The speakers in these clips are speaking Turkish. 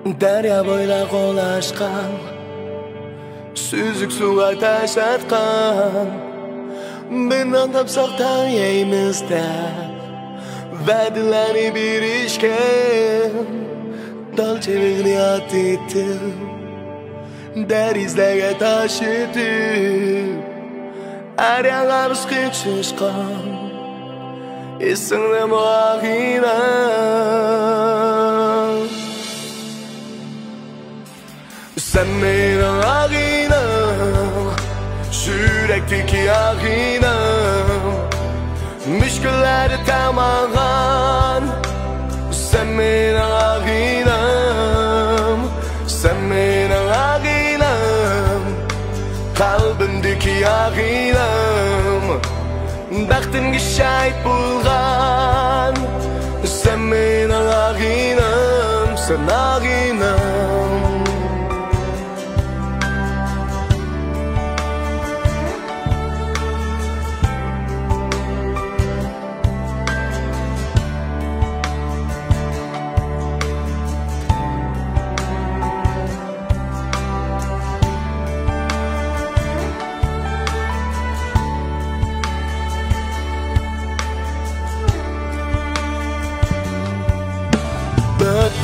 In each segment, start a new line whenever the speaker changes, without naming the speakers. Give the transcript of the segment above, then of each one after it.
Derya boyla qolaşqan, süzük suğa taş atqan. Binden tapsaq tanıyayımızda vədiləri birişkən. Dal çevirini at etdim, dərizlərə taşıdım. Hər yanlarız qıçışqan, İstindim o ağina. Sen benim ağinam, yürekteki ağinam. Müşkülleri tamağan, sen benim ağinam. Sen benim ağinam, kalbimdeki ağinam. Baxtımga şahit bulgan, sen benim ağinam, sen ağinam.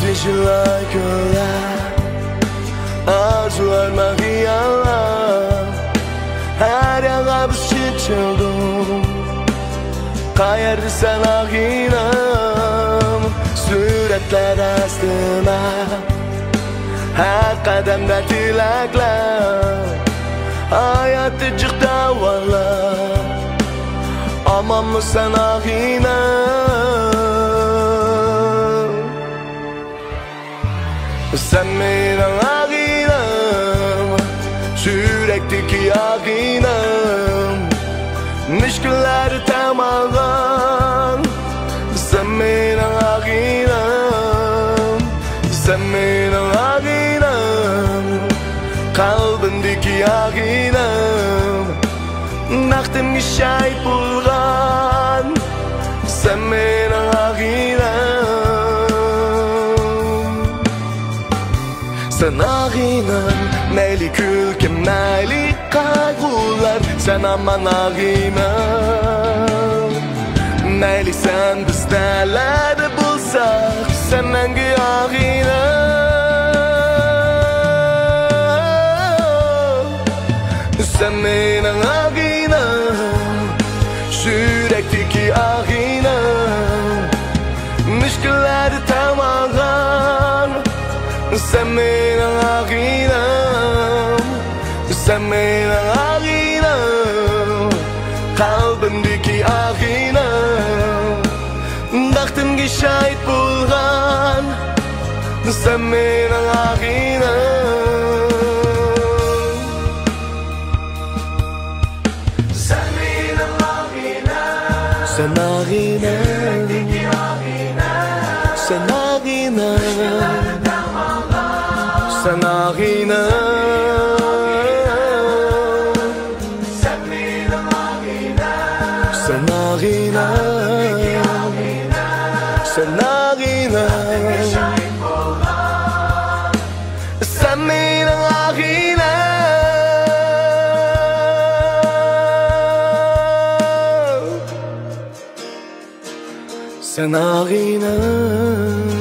Dişler köler, arzular magiyalar. Her yana biz çiçildim, kayardı sen ağinam. Suretler astıma, her kademde tilaklar. Hayatı çıktı valla, aman mı sen ağinam. Sen benim ağinam, yürekteki ağinam. Müşkülleri tamağan, sen benim ağinam. Sen benim ağinam, kalbindeki ağinam. Baxtımga şahit bulgan, sen benim ağinam. Sen ağinam, meyli külkem, meyli kaygılar. Sen aman ağinam, meyli sen biz nelerde bulsak. Sen mengi ağinam. Sen benim ağinam, yürekteki ağinam. Müşkülleri tamağan, sen benim ağinam. Sen benim ağinam, kalbimdeki ağinam. Baxtımga şahit bulgan, sen benim ağinam. Sen benim ağinam, sen ağinam. Sen ağinam, sen ağinam. Sen benim ağinam, sen ağinam. Sen ağinam, sen benim ağinam. Sen ağinam.